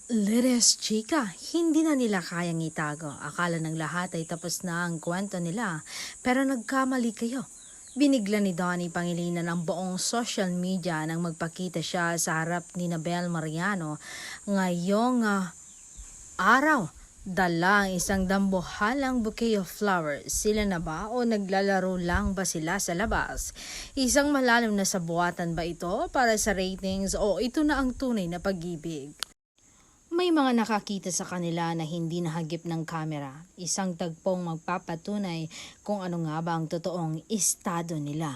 Leres chika, hindi na nila kayang itago. Akala ng lahat ay tapos na ang kwento nila. Pero nagkamali kayo. Binigla ni Donnie Pangilinan ang buong social media nang magpakita siya sa harap ni Nabel Mariano ngayong araw. Dala ang isang dambuhalang bouquet of flowers. Sila na ba o naglalaro lang ba sila sa labas? Isang malalim na sabuatan ba ito para sa ratings o ito na ang tunay na pag-ibig? May mga nakakita sa kanila na hindi nahagip ng kamera, isang tagpong magpapatunay kung ano nga ba ang totoong estado nila.